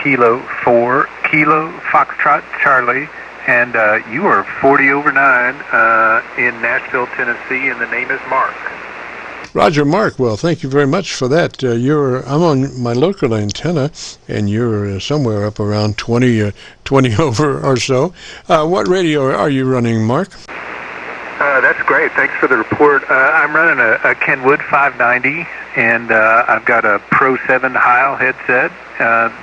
Kilo 4, Kilo Foxtrot Charlie, and you are 40 over 9 in Nashville, Tennessee, and the name is Mark. Roger, Mark. Well, thank you very much for that. I'm on my local antenna, and you're somewhere up around 20 over or so. What radio are you running, Mark? That's great. Thanks for the report. I'm running a Kenwood 590, and I've got a Pro 7 Heil headset,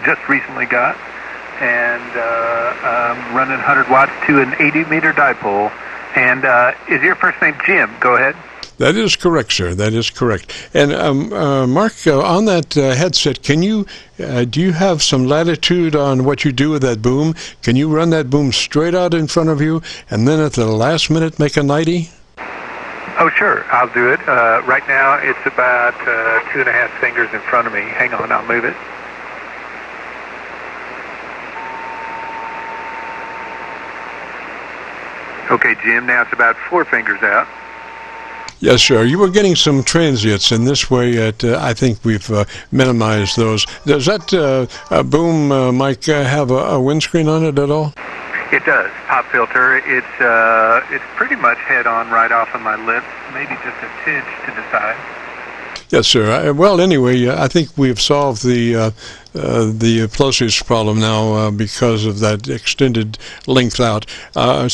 just recently got, and I'm running 100 watts to an 80-meter dipole. And is your first name Jim? Go ahead. That is correct, sir. That is correct. And Mark, on that headset, do you have some latitude on what you do with that boom? Can you run that boom straight out in front of you, and then at the last minute make a 90? Oh, sure. I'll do it. Right now, it's about 2.5 fingers in front of me. Hang on, I'll move it. Okay, Jim, now it's about 4 fingers out. Yes, sir. You were getting some transients in this way. I think we've minimized those. Does that boom mic have a windscreen on it at all? It does. Pop filter. It's pretty much head on right off of my lips. Maybe just a tinge to the side. Yes, sir. Well, anyway, I think we've solved the plosives problem now because of that extended length out. You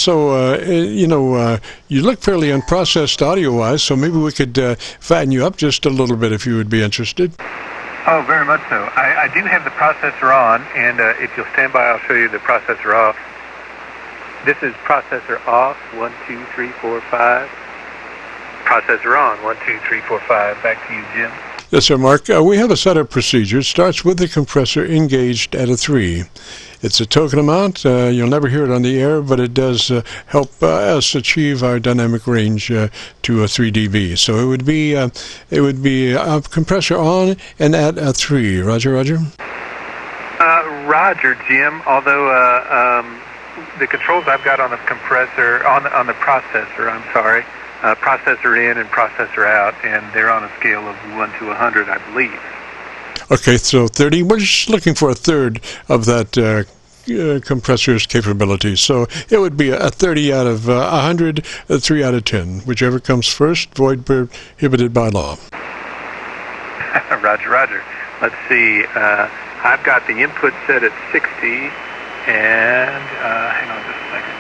look fairly unprocessed audio-wise, so maybe we could fatten you up just a little bit if you would be interested. Oh, very much so. I do have the processor on, and if you'll stand by, I'll show you the processor off. This is processor off, 1, 2, 3, 4, 5. Processor on, 1, 2, 3, 4, 5. Back to you, Jim. Yes, sir, Mark. We have a setup procedure. It starts with the compressor engaged at a 3. It's a token amount. You'll never hear it on the air, but it does help us achieve our dynamic range to a 3 dB. So it would be a compressor on and at a 3. Roger, Roger. Roger, Jim. Although the controls I've got on the compressor on the processor, I'm sorry. Processor in and processor out, and they're on a scale of 1 to 100, I believe. Okay, so 30. We're just looking for a third of that compressor's capability. So it would be a 30 out of 100, a 3 out of 10. Whichever comes first, void prohibited by law. Roger, Roger. Let's see. I've got the input set at 60, and hang on just a second.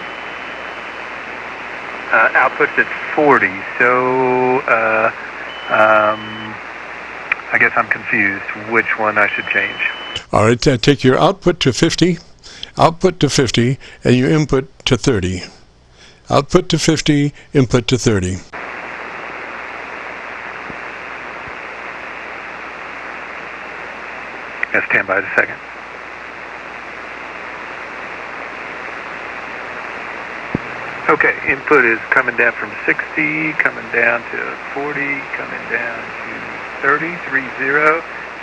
Output's at 40, so I guess I'm confused which one I should change. All right, take your output to 50, and your input to 30. Output to 50, input to 30. Stand by a second. Okay, input is coming down from 60, coming down to 40, coming down to 30,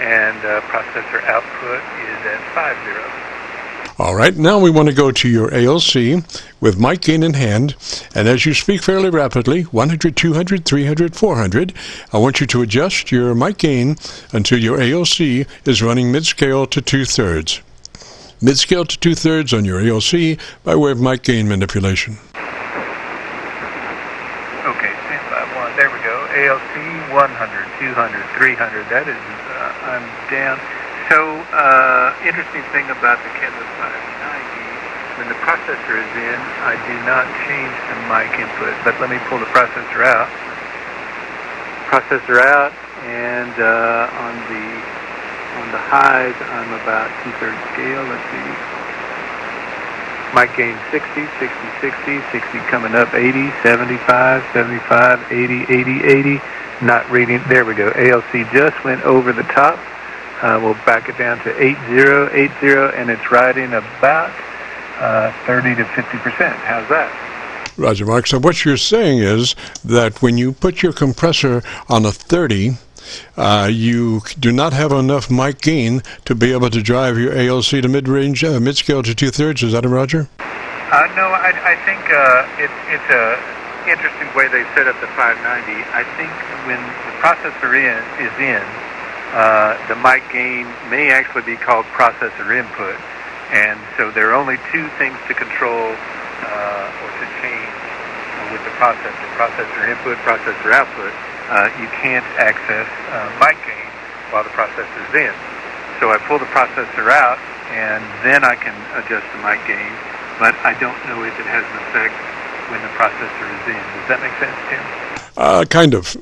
and processor output is at 50. All right, now we want to go to your ALC with mic gain in hand, and as you speak fairly rapidly, 100, 200, 300, 400, I want you to adjust your mic gain until your ALC is running mid-scale to 2/3. Mid-scale to 2/3 on your ALC by way of mic gain manipulation. There we go. ALC 100, 200, 300. That is, I'm down. So, interesting thing about the Kenwood 590, when the processor is in, I do not change the mic input. But let me pull the processor out. Processor out, and on the highs, I'm about 2/3 scale. Let's see. Mic gain 60, 60, 60, 60 coming up, 80, 75, 75, 80, 80, 80. Not reading. There we go. ALC just went over the top. We'll back it down to 80, 80, and it's riding about 30 to 50%. How's that? Roger, Mark. So what you're saying is that when you put your compressor on a 30, you do not have enough mic gain to be able to drive your ALC to mid-range, mid-scale to 2/3. Is that it, Roger? No, I think it's a interesting way they set up the 590. I think when the processor is in, the mic gain may actually be called processor input. And so there are only two things to control or to change with the processor. Processor input, processor output. You can't access mic gain while the processor is in. So I pull the processor out, and then I can adjust the mic gain, but I don't know if it has an effect when the processor is in. Does that make sense, Tim? Kind of.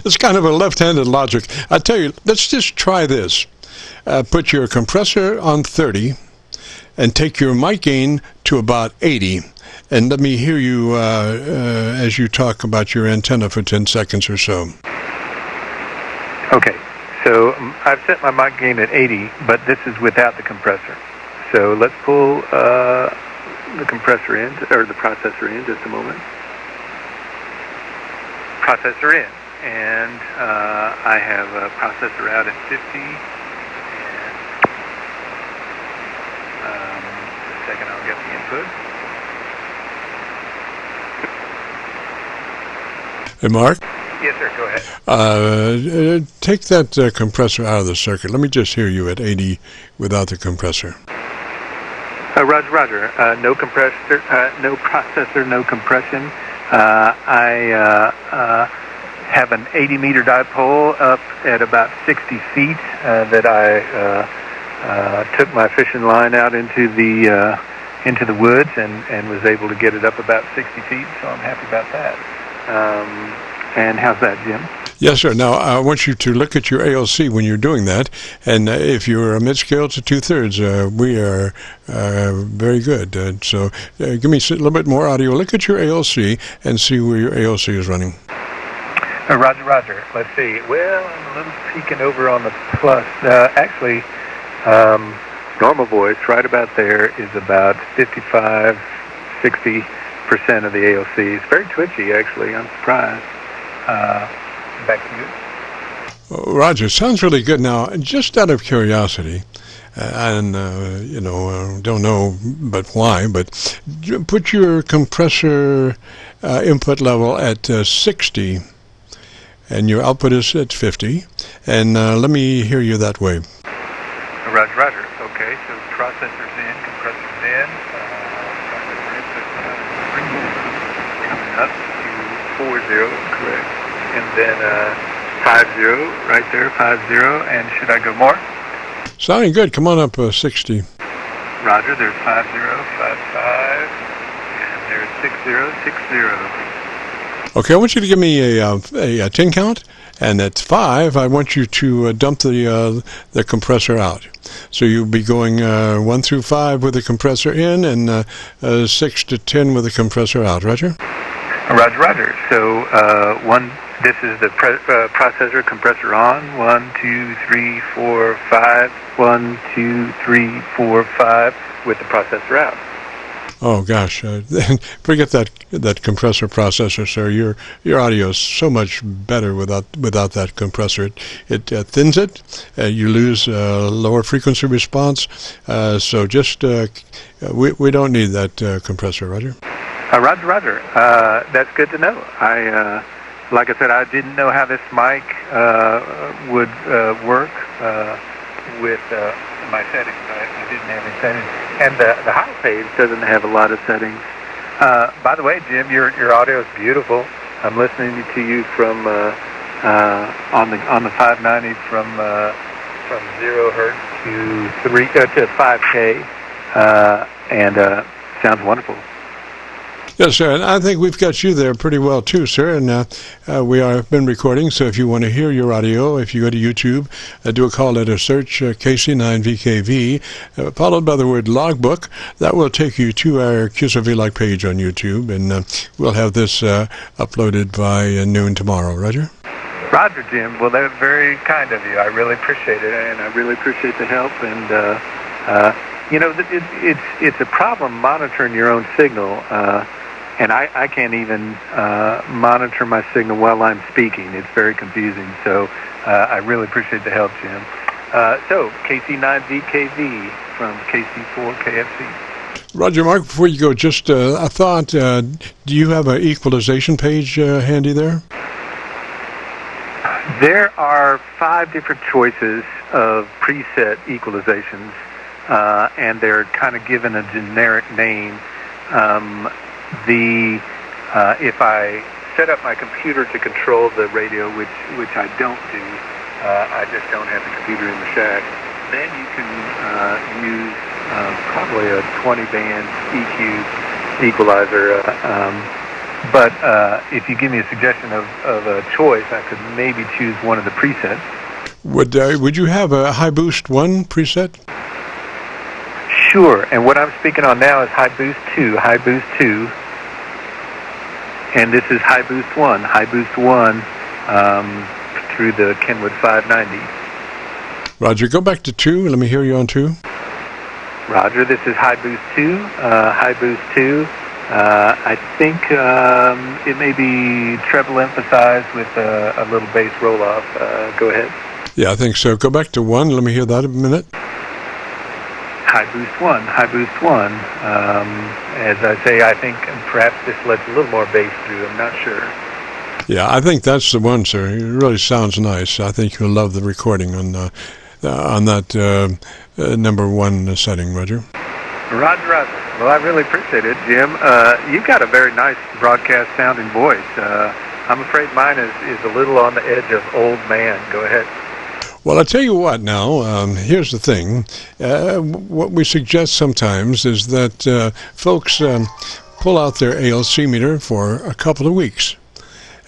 It's kind of a left-handed logic. I tell you, let's just try this. Put your compressor on 30 and take your mic gain to about 80. And let me hear you as you talk about your antenna for 10 seconds or so. Okay. So I've set my mic gain at 80, but this is without the compressor. So let's pull the compressor in, or the processor in, just a moment. Processor in, and I have a processor out at 50. And just a second, I'll get the input. Hey, Mark? Yes, sir, go ahead. Take that compressor out of the circuit. Let me just hear you at 80 without the compressor. Roger. No compressor, no processor, no compression. I have an 80-meter dipole up at about 60 feet that I took my fishing line out into the woods and was able to get it up about 60 feet. So I'm happy about that. And how's that, Jim? Yes, sir. Now, I want you to look at your ALC when you're doing that, and if you're a mid-scale to 2/3, we are very good. So give me a little bit more audio. Look at your ALC and see where your ALC is running. Roger. Let's see. Well, I'm a little peeking over on the plus. Actually, normal voice right about there is about 55, 60% of the ALC. It's very twitchy, actually. I'm surprised. Back to you. Roger, sounds really good. Now, just out of curiosity, and don't know but why, but put your compressor input level at 60, and your output is at 50, and let me hear you that way. Roger. Okay, so processor's in, compressor's in, processor input coming up to 40, correct. And then 50 right there, 50. And should I go more? Sounding good. Come on up 60. Roger, there's 50, 55, and there's 60. Okay, I want you to give me a 10 count, and at 5, I want you to dump the compressor out. So you'll be going 1 through 5 with the compressor in, and 6 to 10 with the compressor out. Roger? Roger. So this is the processor compressor on. 1, 2, 3, 4, 5. 1, 2, 3, 4, 5 with the processor out. Oh gosh, forget that compressor processor, sir. Your audio is so much better without that compressor. It thins it. You lose lower frequency response. So just we don't need that compressor, Roger. Roger. That's good to know. Like I said, I didn't know how this mic would work with my settings. I didn't have any settings. And the high page doesn't have a lot of settings. By the way, Jim, your audio is beautiful. I'm listening to you from on the 590 from 0 hertz to 5K, and sounds wonderful. Yes, sir, and I think we've got you there pretty well too, sir, and we have been recording, so if you want to hear your audio, if you go to YouTube, do a call letter search, KC9VKV, followed by the word logbook. That will take you to our Qso-Vlog page on YouTube, and we'll have this uploaded by noon tomorrow. Roger? Roger, Jim. Well, that's very kind of you. I really appreciate it, and I really appreciate the help, and it's a problem monitoring your own signal. And I can't even monitor my signal while I'm speaking. It's very confusing. So I really appreciate the help, Jim. So KC9VKV from KC4KFC. Roger, Mark, before you go, just a thought. Do you have an equalization page handy there? There are 5 different choices of preset equalizations, and they're kind of given a generic name. If I set up my computer to control the radio, which I don't do, I just don't have the computer in the shack, then you can use probably a 20-band EQ equalizer. But if you give me a suggestion of a choice, I could maybe choose one of the presets. Would you have a High Boost 1 preset? Sure, and what I'm speaking on now is High Boost 2, and this is High Boost 1, through the Kenwood 590. Roger, go back to 2. Let me hear you on 2. Roger, this is High Boost 2, I think it may be treble emphasized with a little bass roll-off. Go ahead. Yeah, I think so. Go back to 1. Let me hear that a minute. High Boost 1. As I say, I think perhaps this lets a little more bass through. I'm not sure. Yeah, I think that's the one, sir. It really sounds nice. I think you'll love the recording on that number 1 setting, Roger. Roger. Well, I really appreciate it, Jim. You've got a very nice broadcast-sounding voice. I'm afraid mine is a little on the edge of old man. Go ahead. Well, I'll tell you what now. Here's the thing. What we suggest sometimes is that folks pull out their ALC meter for a couple of weeks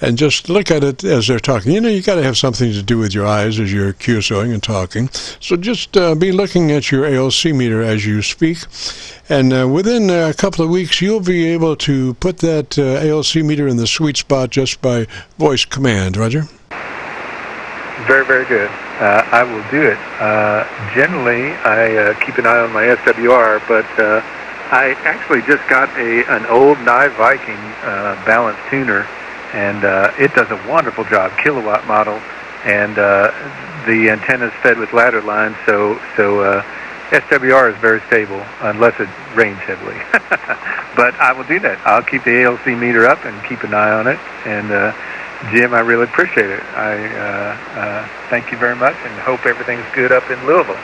and just look at it as they're talking. You know, you got to have something to do with your eyes as you're QSOing and talking. So just be looking at your ALC meter as you speak. And within a couple of weeks, you'll be able to put that ALC meter in the sweet spot just by voice command. Roger? Very, very good. I will do it. Generally, I keep an eye on my SWR, but I actually just got an old Nye Viking balance tuner, and it does a wonderful job, kilowatt model, and the antenna's fed with ladder lines, so SWR is very stable unless it rains heavily. But I will do that. I'll keep the ALC meter up and keep an eye on it, and Jim, I really appreciate it. I thank you very much and hope everything's good up in Louisville.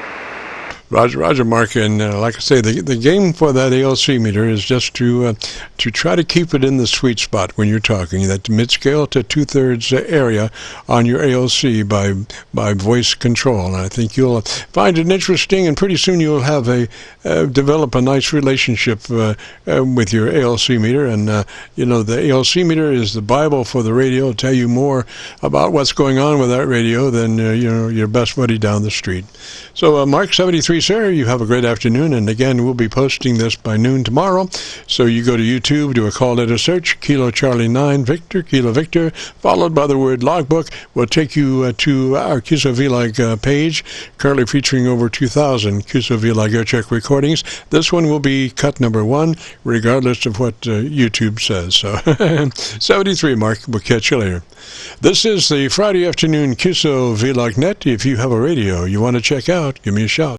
Roger, Mark, and like I say, the game for that ALC meter is just to try to keep it in the sweet spot when you're talking, that mid-scale to 2/3 area on your ALC by voice control. And I think you'll find it interesting, and pretty soon you'll have develop a nice relationship with your ALC meter. And you know, the ALC meter is the Bible for the radio. It'll tell you more about what's going on with that radio than your best buddy down the street. So Mark 73. Sir, you have a great afternoon, and again, we'll be posting this by noon tomorrow. So you go to YouTube, do a call letter search, Kilo Charlie 9 Victor, Kilo Victor, followed by the word logbook. Will take you to our Qso-Vlog page, currently featuring over 2,000 Qso-Vlog AIRCHECK recordings. This one will be cut number 1, regardless of what YouTube says. So 73, Mark. We'll catch you later. This is the Friday afternoon Qso-Vlog Net. If you have a radio you want to check out, give me a shout.